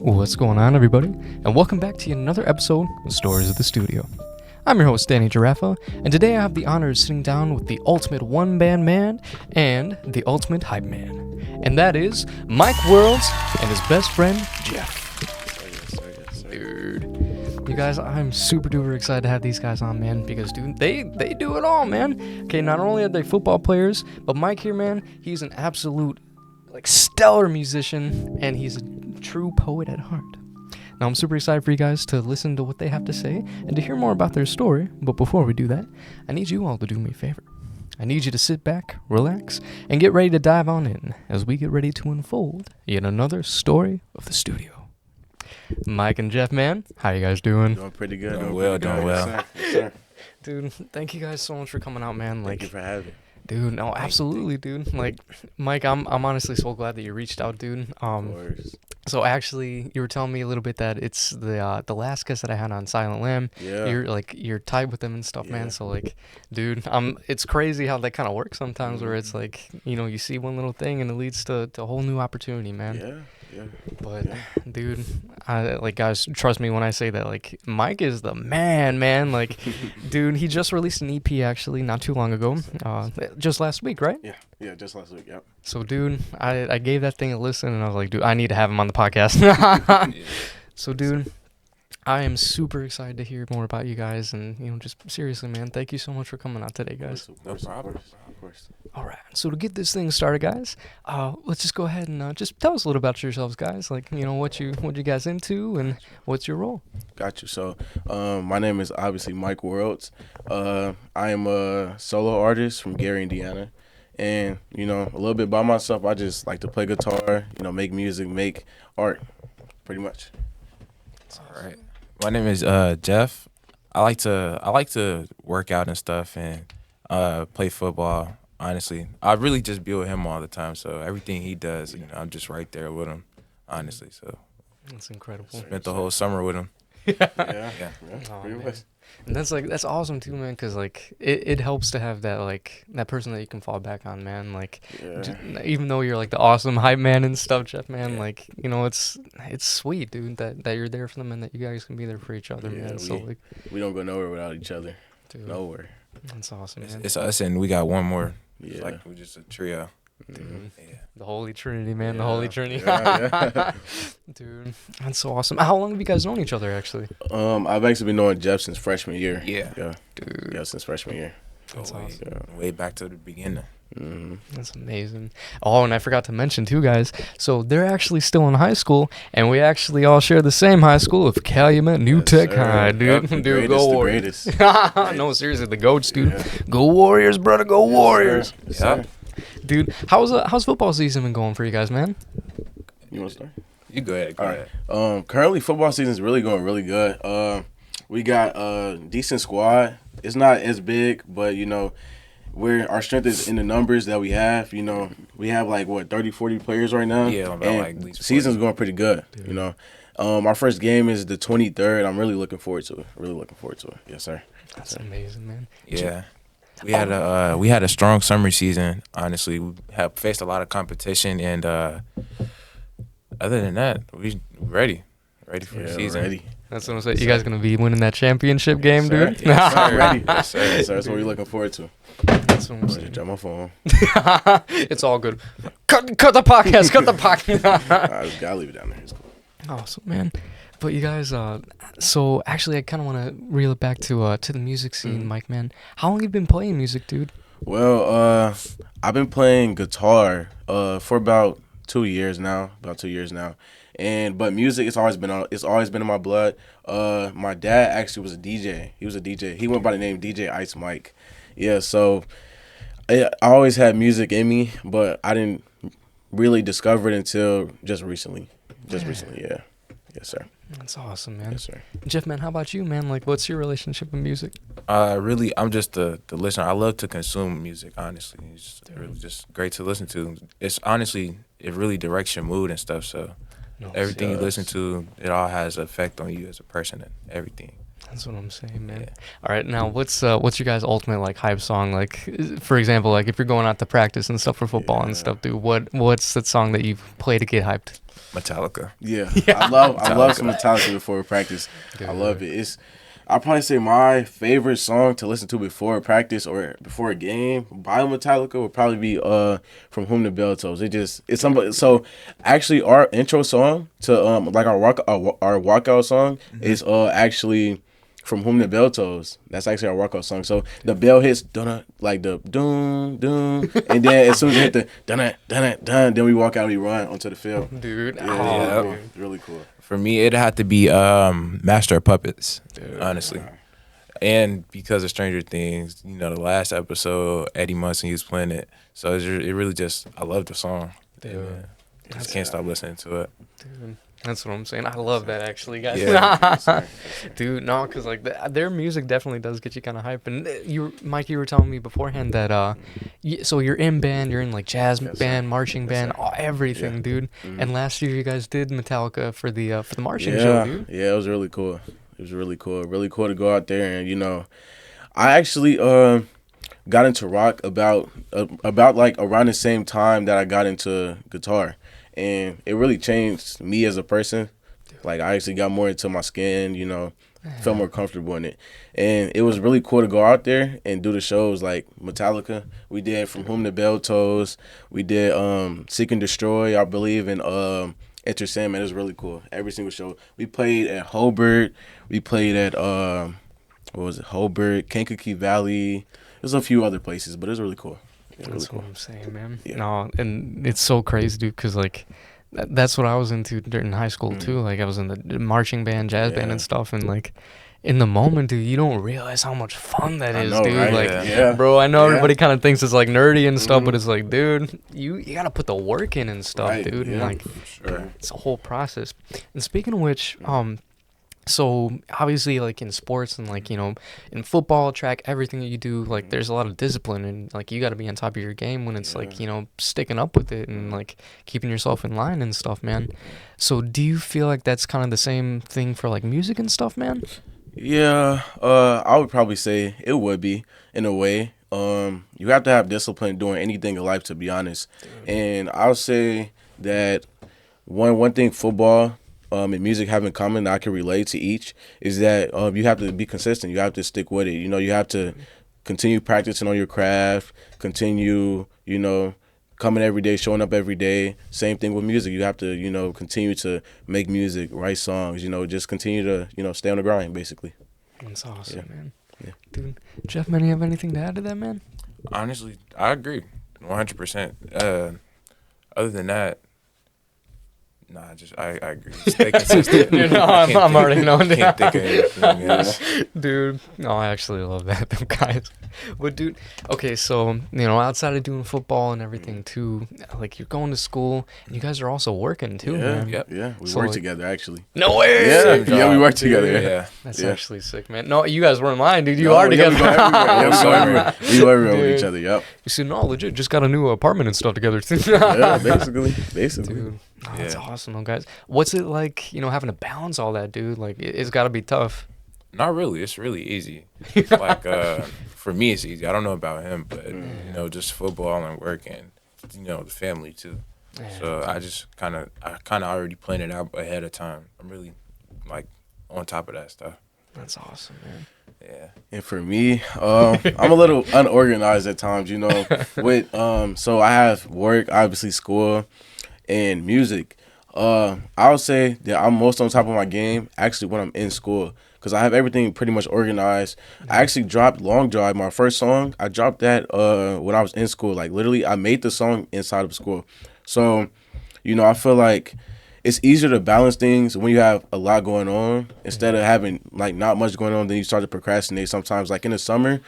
What's going on, everybody? And welcome back to another episode of Stories of the Studio. I'm your host, Danny Giraffa, and today I have the honor of sitting down with the ultimate one-man man and the ultimate hype man. And that is Mike Worldz and his best friend, Jeff. Dude. You guys, I'm super duper excited to have these guys on, man, because, dude, they do it all, man. Okay, not only are they football players, but Mike here, man, he's an absolute, stellar musician, and he's a true poet at heart. Now, I'm super excited for you guys to listen to what they have to say and to hear more about their story, but before we do that, I need you all to do me a favor. I need you to sit back, relax, and get ready to dive on in as we get ready to unfold yet another story of the studio. Mike and Jeff, man, how you guys doing? Doing pretty good. Doing well. Yes, sir. Dude, thank you guys so much for coming out, man. Thank you for having me. Dude, no, absolutely, dude. Mike, I'm honestly so glad that you reached out, dude. Of course. So actually, you were telling me a little bit that it's the last guest that I had on Silent Lamb. Yeah. You're tied with them and stuff, man. Yeah. So dude, it's crazy how that kind of works sometimes, where it's you see one little thing and it leads to a whole new opportunity, man. Yeah. But dude, guys, trust me when I say that, Mike is the man. Dude, he just released an EP actually not too long ago, just last week, right? Yeah, just last week. Yep. So, dude, I gave that thing a listen, and I was like, dude, I need to have him on the podcast. So, dude, I am super excited to hear more about you guys, and, just seriously, man, thank you so much for coming out today, guys. No problem. Of course. All right, so to get this thing started, guys, let's just go ahead and just tell us a little about yourselves, guys. What you guys into, and what's your role? Got you. So, my name is obviously Mike Worldz. I am a solo artist from Gary, Indiana. And, a little bit by myself, I just like to play guitar, make music, make art, pretty much. All right. My name is Jeff. I like to work out and stuff and play football. Honestly, I really just be with him all the time. So everything he does, I'm just right there with him. Honestly, so That's incredible. spent the whole summer with him. Yeah. Oh, Pretty man. much. And that's awesome too, man, because it helps to have that that person that you can fall back on, man. Yeah. Even though you're the awesome hype man and stuff, Jeff, man, it's sweet, dude, that you're there for them and that you guys can be there for each other, Yeah, man. So we don't go nowhere without each other. dude, Nowhere. that's awesome, man. It's us and we got one more. Yeah. We're just a trio. Dude, Yeah. the Holy Trinity, man, the Yeah. Holy Trinity. Yeah. Dude, that's so awesome. How long have you guys known each other, actually? I've actually been knowing Jeff since freshman year. Yeah. Yeah. Dude, Yeah, since freshman year. that's way, awesome. way back to the beginning. Mm-hmm. That's amazing. Oh, and I forgot to mention too, guys. So they're actually still in high school, and we actually all share the same high school of Calumet New Yes, Tech sir. High, dude. Yep, the Dude, greatest, go the Warriors. greatest. No, seriously, the goats, dude. Yeah. Go Warriors, brother. Go Warriors. Yes, Yeah. sir. Dude, how's football season been going for you guys, man? You want to start? You go ahead. Go All ahead. right. Currently, football season is really going really good. We got a decent squad. It's not as big, but our strength is in the numbers that we have. We have 30, 40 players right now. Yeah, about and at least 40. season's going pretty good. Our first game is the 23rd. I'm really looking forward to it. Yes, sir. That's amazing, man. Yeah. We had a strong summer season. Honestly, we have faced a lot of competition, and other than that, we ready for the season. Ready. That's what I'm saying. You guys gonna be winning that championship game, Yes, sir. dude? Yes, sir. Ready. Yes, sir. Yes, sir. That's what we're looking forward to. That's what I'm Just saying. drop my phone. It's all good. Cut the podcast. Cut the podcast. I just gotta leave it down there. It's cool. Awesome, man. But you guys, so actually, I kind of want to reel it back to the music scene, Mike, man. How long have you been playing music, dude? Well, I've been playing guitar for about 2 years now. But music, it's always been in my blood. My dad actually was a DJ. He was a DJ. He went by the name DJ Ice Mike. Yeah, so I always had music in me, but I didn't really discover it until just recently. Yeah. Yes, sir. That's awesome, man. Yes, sir. Jeff, man, how about you, man? What's your relationship with music? Really, I'm just the listener. I love to consume music, honestly. It's really just great to listen to. It's honestly, it really directs your mood and stuff. So No, everything you yes. listen to, it all has an effect on you as a person and everything. That's what I'm saying, man. All right, now what's your guys' ultimate like hype song? Like, for example, like if you're going out to practice and stuff for football and stuff, dude. What's the song that you play to get hyped? Metallica. Yeah, I love some Metallica before practice. Dude. I love it. I'll probably say my favorite song to listen to before practice or before a game by Metallica would probably be From Whom the Bell Tolls. It's somebody. So actually, our intro song to like our walkout song is actually From Whom the Bell Tolls. That's actually our walkout song. So the bell hits like the doom doom, and then as soon as it hit the dun dun dun, then we walk out and we run onto the field. Dude, Yeah, it's really cool. For me, it had to be Master of Puppets, honestly. And because of Stranger Things, you know, the last episode, Eddie Munson, he was playing it. So it really just, I love the song. Dude. I just can't stop listening to it. Dude, that's what I'm saying. I love that actually, guys. Yeah. Dude, no, because like their music definitely does get you kind of hype. And Mike, you were telling me beforehand that so you're in band, you're in like jazz band, marching band, everything, dude. Mm-hmm. And last year you guys did Metallica for the marching show, dude. Yeah, it was really cool. It was really cool. Really cool to go out there and, you know, I actually got into rock about like around the same time that I got into guitar. And it really changed me as a person. Like, I actually got more into my skin, you know, felt more comfortable in it. And it was really cool to go out there and do the shows like Metallica. We did From Whom the Bell Tolls. We did Seek and Destroy, I believe, and Enter Sandman. It was really cool. Every single show. We played at Hobart. We played at, Hobart, Kankakee Valley. There's a few other places, but it was really cool. That's what I'm saying, man. Yeah. No, and it's so crazy, dude, because like that's what I was into during high school too. Like I was in the marching band, jazz band, and stuff, and like in the moment, dude, you don't realize how much fun that is, dude. Right? Like, bro, I know everybody kind of thinks it's like nerdy and stuff, but it's like, dude, you gotta put the work in and stuff, Right, dude. yeah, And like, sure. it's a whole process. And speaking of which, so obviously like in sports and like, you know, in football, track, everything that you do, like there's a lot of discipline and like you got to be on top of your game when it's like, you know, sticking up with it and like keeping yourself in line and stuff, man. So do you feel like that's kind of the same thing for like music and stuff, man? Yeah, I would probably say it would be in a way. You have to have discipline doing anything in life, to be honest. And I'll say that one thing football and music have in common that I can relate to each is that you have to be consistent. You have to stick with it. You know, you have to continue practicing on your craft, continue, you know, coming every day, showing up every day. Same thing with music. You have to, you know, continue to make music, write songs, you know, just continue to, you know, stay on the grind, basically. That's awesome, man. Yeah. Dude, Jeff, man, you have anything to add to that, man? Honestly, I agree 100%. Other than that, nah, I agree. Stay consistent. Dude, no, I'm already knowing Can't that. think of anything else. Dude, no, I actually love that, them guys. But dude, okay, so, you know, outside of doing football and everything too, like you're going to school, and you guys are also working too, man. Yeah, we So, work like- together, actually. No way! Yeah, we work together. Yeah. That's Yeah. actually sick, man. No, you guys weren't lying, dude. You No, are yeah, together. We go everywhere. Yeah, we go everywhere. We go everywhere with each Dude. other, yep. You see, no, legit, just got a new apartment and stuff together too. Yeah, basically. Dude, oh, that's Yeah. awesome, though, guys. What's it like, you know, having to balance all that, dude? Like, it's got to be tough. Not really. It's really easy. Like, for me, it's easy. I don't know about him, but, you know, just football and work and, you know, the family, too. So I just kind of already planned it out ahead of time. I'm really, like, on top of that stuff. That's awesome, man. Yeah. And for me, I'm a little unorganized at times, you know. With so I have work, obviously school, and music. I would say that I'm most on top of my game actually when I'm in school because I have everything pretty much organized. I actually dropped Long Drive, my first song. I dropped that when I was in school. Like literally, I made the song inside of school. So, you know, I feel like it's easier to balance things when you have a lot going on instead of having like not much going on. Then you start to procrastinate sometimes. Like in the summer,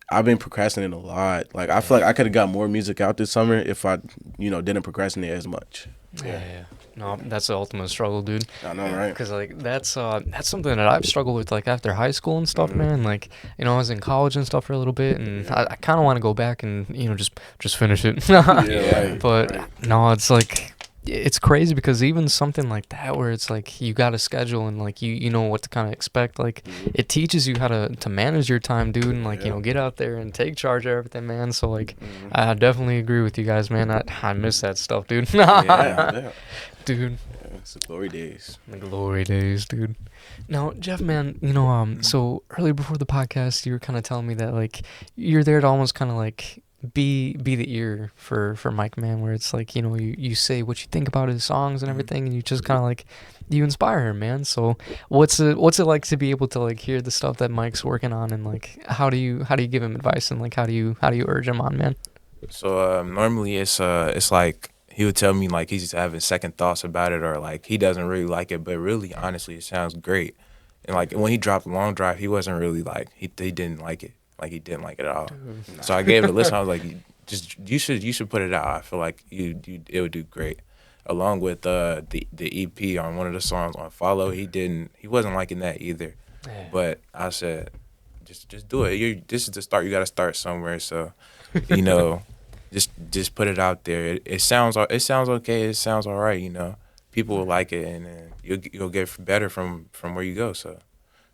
I've been procrastinating a lot. Like I feel like I could have got more music out this summer if I, you know, didn't procrastinate as much. Yeah. No, that's the ultimate struggle, dude. I know, right? Because like that's something that I've struggled with like after high school and stuff, man. Like, you know, I was in college and stuff for a little bit, and I kind of want to go back and, you know, just finish it. Right. But no, it's like it's crazy because even something like that where it's like you got a schedule and like you know what to kind of expect, like it teaches you how to manage your time, dude, and like get out there and take charge of everything, man. So like I definitely agree with you guys, man. I miss that stuff, dude. Yeah. Dude, It's the glory days. the glory days, dude. Now, Jeff, man, so earlier before the podcast, you were kind of telling me that like you're there to almost kind of like be the ear for Mike, man, where it's like you say what you think about his songs and everything, and you just kind of like you inspire him, man. So what's it like to be able to like hear the stuff that Mike's working on, and like how do you give him advice, and like how do you urge him on, man? So normally it's like he would tell me like he's having second thoughts about it, or like he doesn't really like it, but really honestly it sounds great. And like when he dropped Long Drive, he wasn't really like he didn't like it. Like he didn't like it at all. So I gave it a listen. I was like, you should put it out. I feel like it would do great. Along with the EP on one of the songs on Follow, he wasn't liking that either. Yeah. But I said, just do it. This is the start. You got to start somewhere. So, just put it out there. It sounds okay. It sounds all right. People will like it, and you'll get better from where you go. So.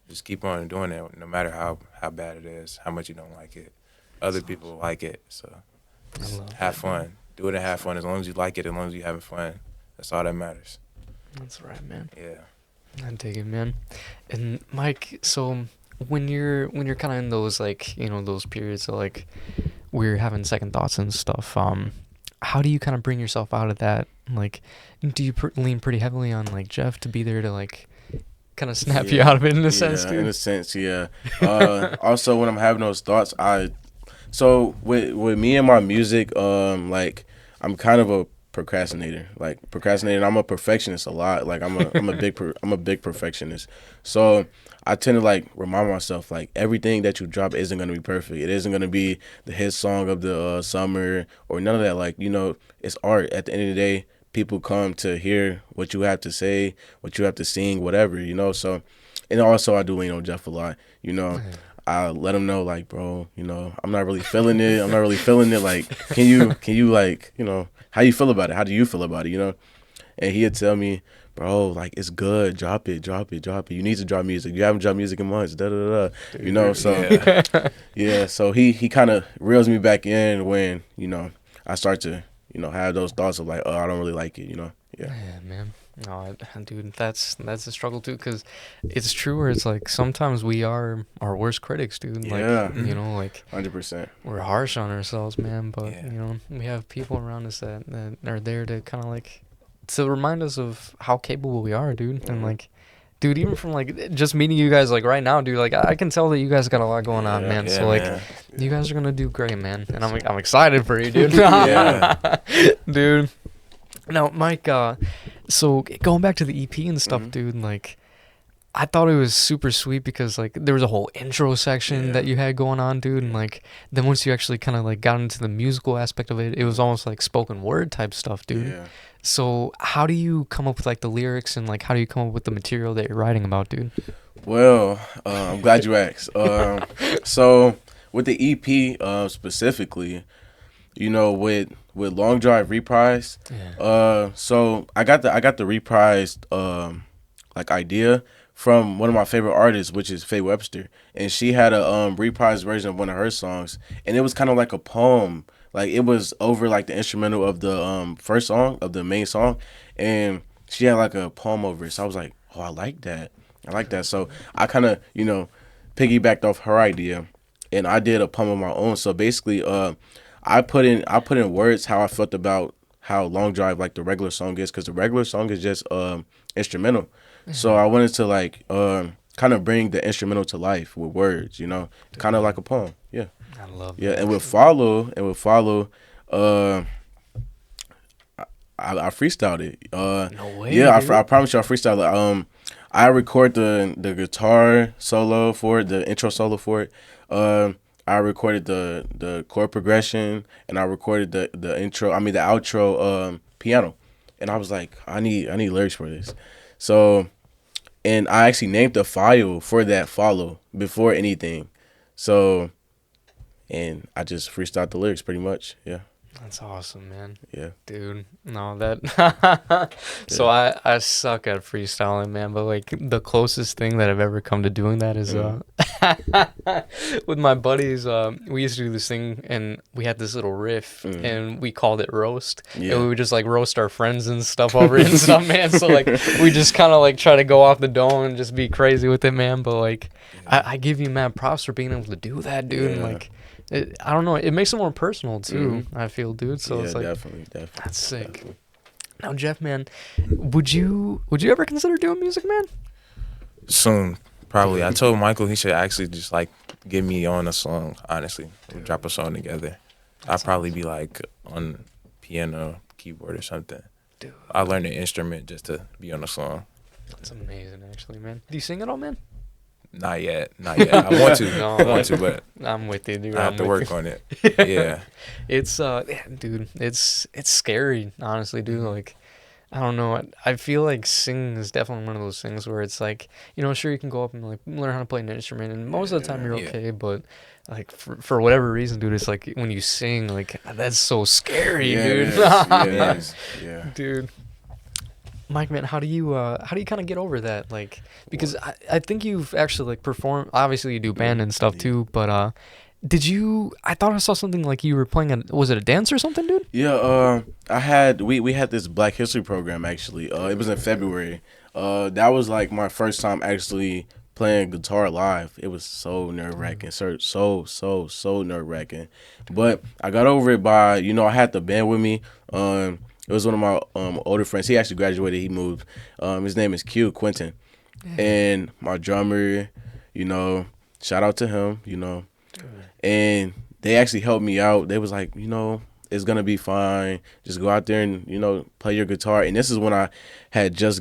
Just keep on doing it, no matter how bad it is, how much you don't like it. Other people like it, so just have fun. Do it and have fun. As long as you like it, as long as you're having fun, that's all that matters. That's right, man. Yeah. I dig it, man. And Mike, so when you're kind of in those like those periods of like we're having second thoughts and stuff, how do you kind of bring yourself out of that? Like, do you lean pretty heavily on like Jeff to be there to like kind of snap you out of it in a sense, dude? In a sense, yeah. Also, when I'm having those thoughts, so with me and my music, like I'm kind of a procrastinator. I'm a perfectionist a lot. Like I'm a big perfectionist. So I tend to like remind myself like everything that you drop isn't gonna be perfect. It isn't gonna be the hit song of the summer or none of that. Like it's art. At the end of the day, people come to hear what you have to say, what you have to sing, whatever, So, and also I do lean on Jeff a lot, I let him know, like, bro, I'm not really feeling it. Like, can you like, how you feel about it? How do you feel about it? And he'd tell me, bro, like, it's good. Drop it. You need to drop music. You haven't dropped music in months. So yeah. So he kind of reels me back in when I start to. Have those thoughts of like, oh, I don't really like it, Yeah. Yeah, man. No, dude, that's a struggle too, because it's true where it's like sometimes we are our worst critics, dude. Like, like 100%. We're harsh on ourselves, man. But we have people around us that are there to kind of like to remind us of how capable we are, dude. And like, dude, even from like just meeting you guys like right now, dude, like I can tell that you guys got a lot going on, man. So like, you guys are gonna do great, man, and I'm excited for you, dude. Dude. Now, Mike, so going back to the EP and stuff, dude, like I thought it was super sweet because like there was a whole intro section that you had going on, dude, and like then once you actually kind of like got into the musical aspect of it, it was almost like spoken word type stuff, dude. Yeah. So how do you come up with like the lyrics and like how do you come up with the material that you're writing about, dude? Well, I'm glad you asked. So with the EP specifically, with Long Drive Reprised, so I got the reprised like idea from one of my favorite artists, which is Faye Webster, and she had a reprised version of one of her songs, and it was kind of like a poem. Like it was over like the instrumental of the first song of the main song, and she had like a poem over it. So I was like, oh, I like that. So I kind of piggybacked off her idea, and I did a poem of my own. So basically, I put in words how I felt about how Long Drive like the regular song is, because the regular song is just instrumental. So I wanted to like kind of bring the instrumental to life with words, kind of like a poem. Yeah. I love that. Yeah, and with follow, I freestyled it. No way. Yeah, I promise you, I freestyled it. I record the guitar solo for it, the intro solo for it. I recorded the chord progression, and I recorded the outro piano. And I was like, I need lyrics for this. So, and I actually named the file for that follow before anything. So, and I just freestyled the lyrics pretty much. Yeah. That's awesome, man. Yeah. Dude, no, that. So I suck at freestyling, man. But like the closest thing that I've ever come to doing that is with my buddies. We used to do this thing, and we had this little riff, and we called it roast. Yeah. And we would just like roast our friends and stuff over it and stuff, man. So like we just kind of like try to go off the dome and just be crazy with it, man. But like I give you mad props for being able to do that, dude. And, like. I don't know. It makes it more personal too. I feel, dude. So yeah, it's like definitely. that's sick. Definitely. Now, Jeff, man, would you ever consider doing music, man? Soon, probably. I told Michael he should actually just like get me on a song. Honestly, we'll drop a song together. I'd probably be like on piano, keyboard, or something. Dude, I learned an instrument just to be on a song. that's amazing, actually, man. Do you sing at all, man? Not yet. I want to. No, I want to, but I'm with you, dude. I have to work on it. Yeah. It's yeah, dude. It's scary, honestly, dude. Like, I don't know. I feel like singing is definitely one of those things where it's like, sure you can go up and like learn how to play an instrument, and most of the time you're okay, but like for whatever reason, dude, it's like when you sing, like that's so scary, dude. Yeah. Dude. Mike, man, how do you kind of get over that? Like, because I think you've actually like performed. Obviously, you do band and stuff too. But did you? I thought I saw something like you were playing. Was it a dance or something, dude? Yeah. We had this Black History program actually. It was in February. That was like my first time actually playing guitar live. It was so nerve-wracking, so nerve-wracking. But I got over it by I had the band with me. It was one of my older friends. He actually graduated. He moved. His name is Quentin. And my drummer, shout out to him, And they actually helped me out. They was like, it's going to be fine. Just go out there and, play your guitar. And this is when I had just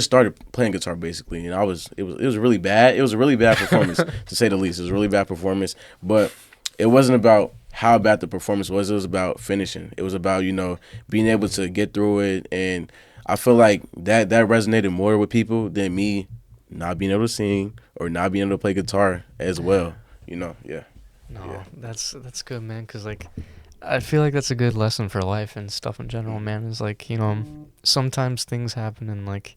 started playing guitar basically. And it was really bad. It was a really bad performance to say the least. It was a really bad performance. But it wasn't about how bad the performance was. It was about finishing. It was about, being able to get through it. And I feel like that resonated more with people than me not being able to sing or not being able to play guitar as well. Yeah. No, Yeah. that's good, man. Cause like, I feel like that's a good lesson for life and stuff in general, man. Is like, sometimes things happen and like,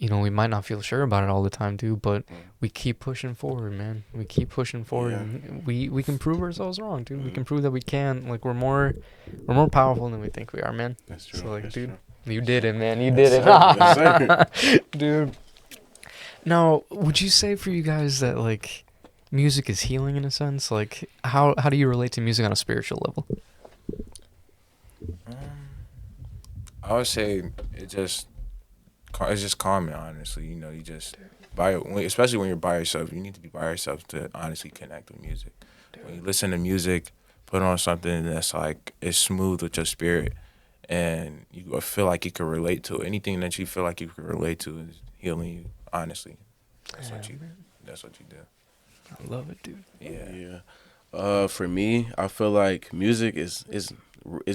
we might not feel sure about it all the time, dude, but we keep pushing forward, man. We keep pushing forward, and we can prove ourselves wrong, dude. We can prove that we can. Like, we're more powerful than we think we are, man. That's true. So, like, That's dude, true. you did it, man. You did it. Yes, sir. Dude. Now, would you say for you guys that, like, music is healing in a sense? Like, how do you relate to music on a spiritual level? I would say it's just calming, honestly. You just especially when you're by yourself. You need to be by yourself to honestly connect with music. When you listen to music, put on something that's like it's smooth with your spirit, and you feel like you can relate to it. Anything that you feel like you can relate to is healing you. Honestly, that's what you do. I love it, dude. Yeah. For me, I feel like music is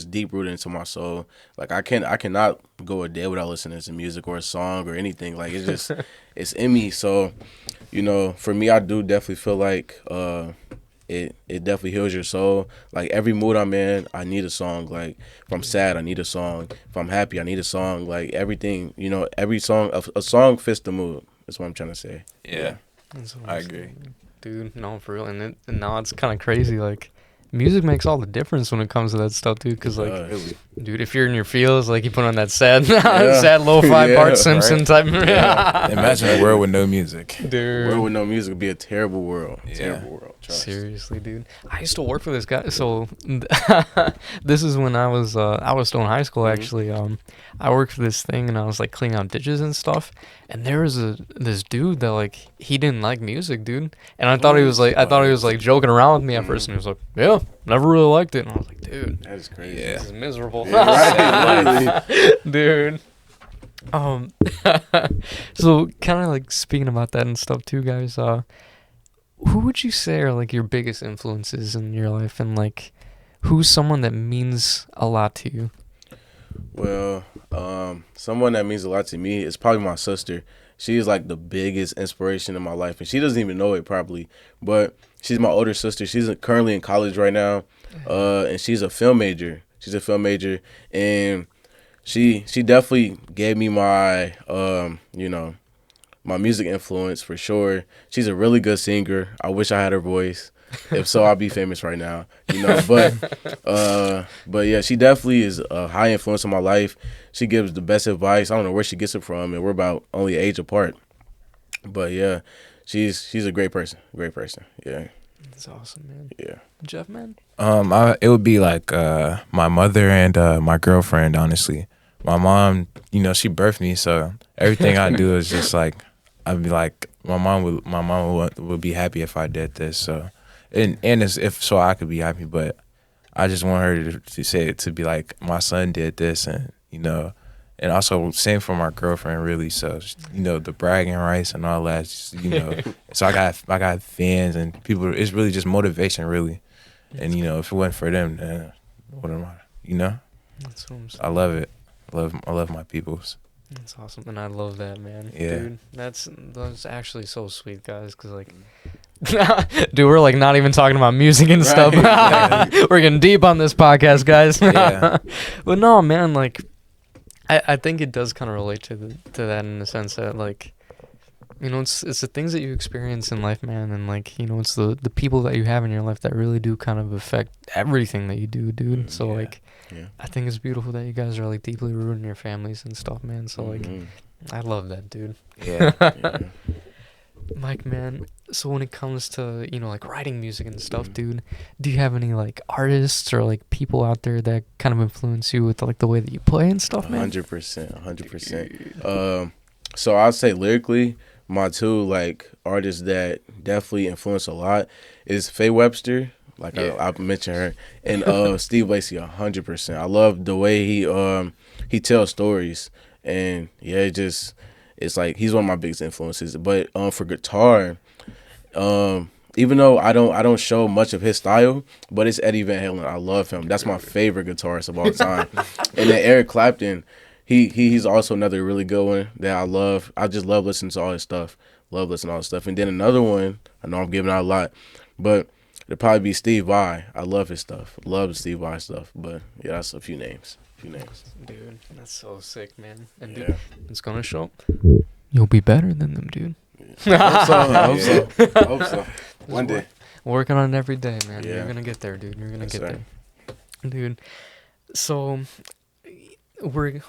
deep rooted into my soul. Like I cannot go a day without listening to music or a song or anything. Like it's just it's in me. So, for me, I do definitely feel like it definitely heals your soul. Like every mood I'm in, I need a song. Like if I'm sad, I need a song. If I'm happy, I need a song. Like everything, every song, a song fits the mood. That's what I'm trying to say. Yeah. I Awesome. agree. Dude, no, for real. And now it's kind of crazy. Like, music makes all the difference when it comes to that stuff, dude. Because, like, Really. dude, if you're in your feels, like, you put on that sad, sad lo-fi Yeah, Bart Simpson type. Yeah. Imagine a world with no music. Dude. World with no music would be a terrible world. Yeah. Terrible world. Trust. Seriously, dude. I used to work for this guy. So this is when I was still in high school, actually. I worked for this thing, and I was like cleaning out ditches and stuff. And there was this dude that like he didn't like music, dude. And I thought he was like joking around with me at first, and he was like, "Yeah, never really liked it." And I was like, "Dude, That is crazy. Yeah. this is miserable." Yeah, right. Dude. So kind of like speaking about that and stuff too, guys. Who would you say are like your biggest influences in your life, and like who's someone that means a lot to you? Well, someone that means a lot to me is probably my sister. she is like the biggest inspiration in my life, and she doesn't even know it probably. But she's my older sister. She's currently in college right now, and she's a film major. She's a film major, and she definitely gave me my my music influence for sure. She's a really good singer. I wish I had her voice. If so, I'd be famous right now, But yeah, she definitely is a high influence on my life. She gives the best advice. I don't know where she gets it from, and we're about only an age apart. But yeah, she's a great person. Great person. Yeah. That's awesome, man. Yeah. Jeff, man. It would be like my mother and my girlfriend. Honestly, my mom, she birthed me, so everything I do is just like I'd be like my mom would be happy if I did this. So. And it's, if so, I could be happy, but I just want her to say it, to be like, my son did this, and and also same for my girlfriend, really. So the bragging rights and all that, So I got fans and people. It's really just motivation, really. And if it wasn't for them, then what am I? That's what I'm saying. I love it. I love my peoples. That's awesome, and I love that, man. Yeah. Dude, that's actually so sweet, guys, because like. Dude, we're like not even talking about music and stuff. We're getting deep on this podcast, guys. Yeah. But no, man, like I think it does kind of relate to that in the sense that like it's the things that you experience in life, man, and like it's the people that you have in your life that really do kind of affect everything that you do, dude. So like I think it's beautiful that you guys are like deeply rooted in your families and stuff, man. So like I love that, dude. Yeah. Mike, man, so when it comes to, like writing music and stuff, dude, do you have any like artists or like people out there that kind of influence you with like the way that you play and stuff, man? 100%. So I'd say lyrically, my two like artists that definitely influence a lot is Faye Webster, like I mentioned her, and Steve Lacy, 100%. I love the way he tells stories, and it's like he's one of my biggest influences. But for guitar, even though I don't show much of his style, but it's Eddie Van Halen. I love him. That's my favorite guitarist of all time. And then Eric Clapton, he's also another really good one that I love. I just love listening to all his stuff. And then another one, I know I'm giving out a lot, but it'd probably be Steve Vai. I love his stuff. Love Steve Vai stuff. But yeah, that's a few names. Dude, that's so sick, man. And Yeah. dude, it's gonna show. You'll be better than them, dude. I hope so. One day. Working on it every day, man. Yeah. You're gonna get there, dude. You're gonna Yes, get sir. there, dude. So we're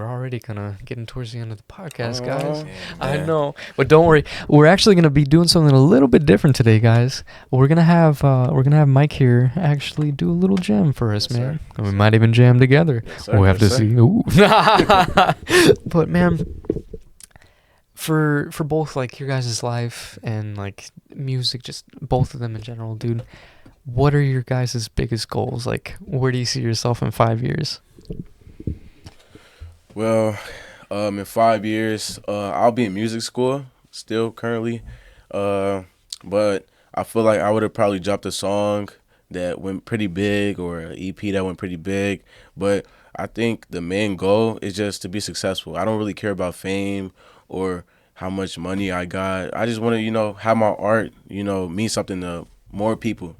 already kind of getting towards the end of the podcast, guys. I know, but don't worry. We're actually gonna be doing something a little bit different today, guys. We're gonna have Mike here actually do a little jam for us, Yes, man. sir. And we might even jam together. Yes, sir. We'll have to Yes, sir. see. Ooh. But man, for both like your guys' life and like music, just both of them in general, dude, what are your guys' biggest goals? Like, where do you see yourself in 5 years? Well, in 5 years, I'll be in music school still currently, but I feel like I would have probably dropped a song that went pretty big or an EP that went pretty big. But I think the main goal is just to be successful. I don't really care about fame or how much money I got. I just want to, have my art, mean something to more people,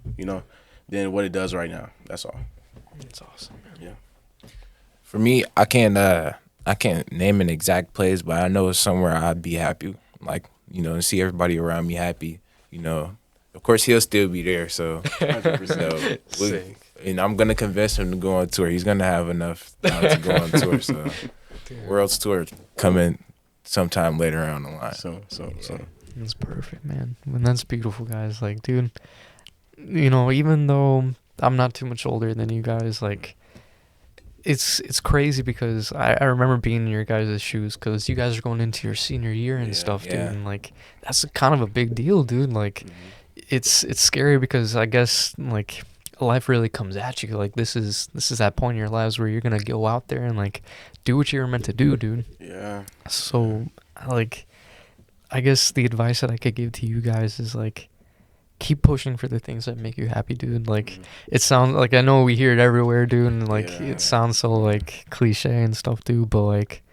than what it does right now. That's all. That's awesome, man. Yeah. For me, I can't name an exact place, but I know it's somewhere I'd be happy, like, and see everybody around me happy, Of course, he'll still be there, so, 100%. Sick. and I'm going to convince him to go on tour. He's going to have enough to go on tour, so World's tour coming sometime later on the line. So. That's perfect, man. And that's beautiful, guys. Like, dude, even though I'm not too much older than you guys, like, it's crazy because I remember being in your guys' shoes because you guys are going into your senior year and stuff, dude. And, like, that's kind of a big deal, dude. Like, it's scary because I guess, like, life really comes at you. Like, this is that point in your lives where you're going to go out there and, like, do what you were meant to do, dude. Yeah. So, like, I guess the advice that I could give to you guys is, like, keep pushing for the things that make you happy, dude. Like, it sounds like, I know we hear it everywhere, dude, and, like, it sounds so, like, cliche and stuff, dude, but, like,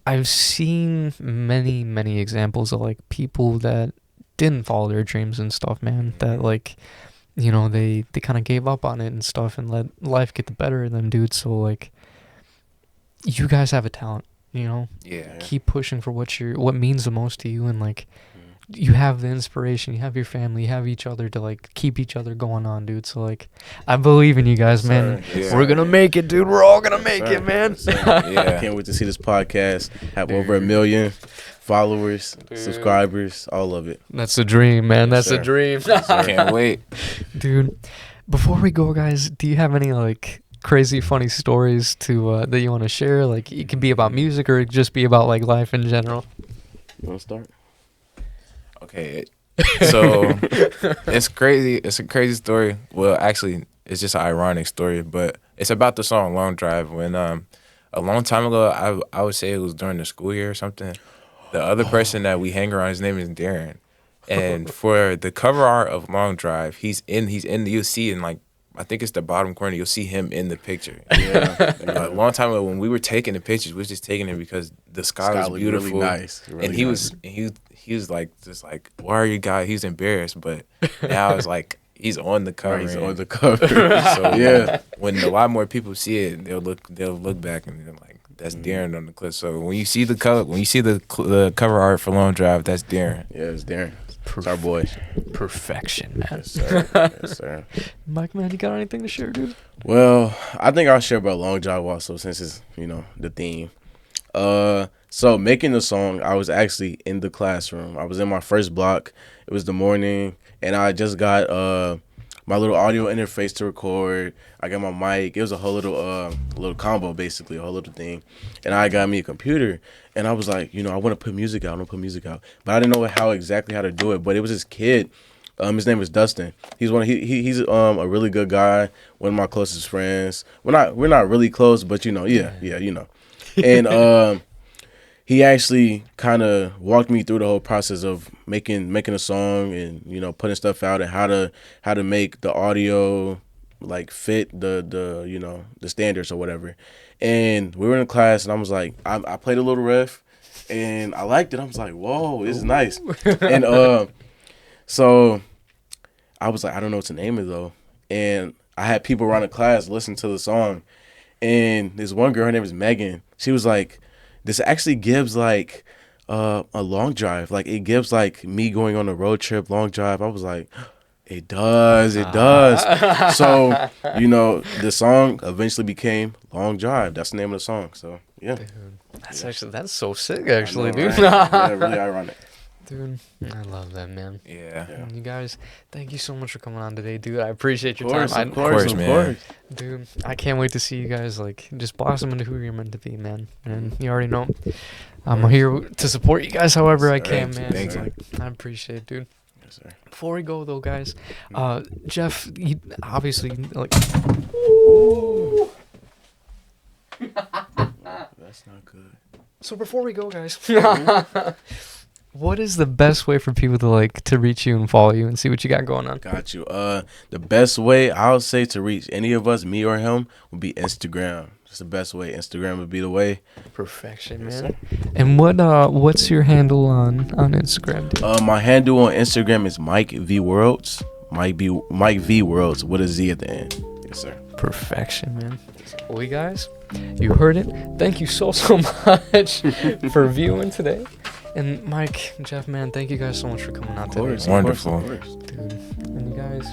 I've seen many examples of like people that didn't follow their dreams and stuff, man. That like, you know, they kind of gave up on it and stuff and let life get the better of them, dude. So like, you guys have a talent, you know. Yeah. Keep pushing for what means the most to you, and like, you have the inspiration, you have your family, you have each other to like keep each other going on, dude. So like, I believe in you guys, man. Yes, We're gonna make it, dude. We're all gonna make it, man. I can't wait to see this podcast have over 1 million followers, subscribers, all of it. That's the dream, man. That's the sir. dream. Can't wait. Dude, before we go, guys, do you have any like crazy funny stories to that you want to share? Like, it can be about music or it just be about like life in general. You want to start? Okay, so it's crazy. It's a crazy story. Well, actually, it's just an ironic story, but it's about the song "Long Drive." When a long time ago, I would say it was during the school year or something. The other person that we hang around, his name is Darren, and for the cover art of "Long Drive," he's in. You'll see in like, I think it's the bottom corner. You'll see him in the picture. Yeah. A long time ago, when we were taking the pictures, we was just taking it because the sky was looked beautiful. really nice. Really And he nice. he was like, just like, why are you guys? He was embarrassed, but now it's like he's on the cover. He's and on the cover. so Yeah. when a lot more people see it, they'll look back and they're like, that's Darren on the clip. So when you see the cover art for Long Drive, that's Darren. Yeah, it's Darren. It's our boy. Perfection, man. Yes, sir. Yes, sir. Mike, man, you got anything to share, dude? Well, I think I'll share about Long Drive also, since it's, you know, the theme. So making the song, I was actually in the classroom. I was in my first block. It was the morning, and I just got my little audio interface to record. I got my mic. It was a whole little combo, basically, a whole little thing. And I got me a computer, and I was like, you know, I want to put music out. But I didn't know how to do it. But it was this kid. His name is Dustin. He's he's a really good guy. One of my closest friends. We're not really close, but you know, yeah, you know. And he actually kind of walked me through the whole process of making a song and, you know, putting stuff out and how to make the audio like fit the you know, the standards or whatever. And we were in class, and I was like, I played a little riff, and I liked it. I was like, whoa, this is nice. And so I was like, I don't know what to name it though. And I had people around the class listen to the song, and this one girl, her name is Megan. She was like, this actually gives like a long drive. Like, it gives like me going on a road trip, long drive. I was like, it does. So, you know, the song eventually became Long Drive. That's the name of the song. So, yeah. Dude, that's so sick, actually, know, dude. right? Yeah, really ironic. Dude, I love that, man. Yeah. And you guys, thank you so much for coming on today, dude. I appreciate your Of time. course, man. Dude, I can't wait to see you guys like just blossom into who you're meant to be, man. And you already know, I'm here to support you guys however I can, man. Thank you. Like, I appreciate it, dude. Yes, sir. Before we go though, guys, Jeff, you obviously like. That's not good. So before we go, guys, what is the best way for people to like to reach you and follow you and see what you got going on? Got you. The best way I'll say to reach any of us, me or him, would be Instagram. It's the best way. Instagram would be the way. Perfection, Yes, man. And what's your handle on Instagram, dude? My handle on Instagram is Mike V Worldz. Mike V Worldz with a Z at the end. Yes, sir. Perfection, man. Well, you guys, you heard it. Thank you so much for viewing today. And Mike, Jeff, man, thank you guys so much for coming out today. Wonderful. Dude, and you guys,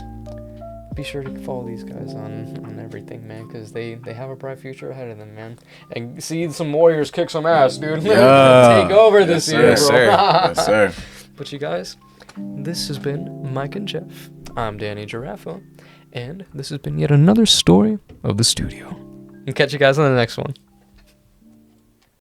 be sure to follow these guys on everything, man, because they have a bright future ahead of them, man. And see some Warriors kick some ass, dude. Yeah. Take over this year, Yes, bro. sir. Yes, sir. But you guys, this has been Mike and Jeff. I'm Danny Giraffa, and this has been yet another story of the studio. And catch you guys on the next one.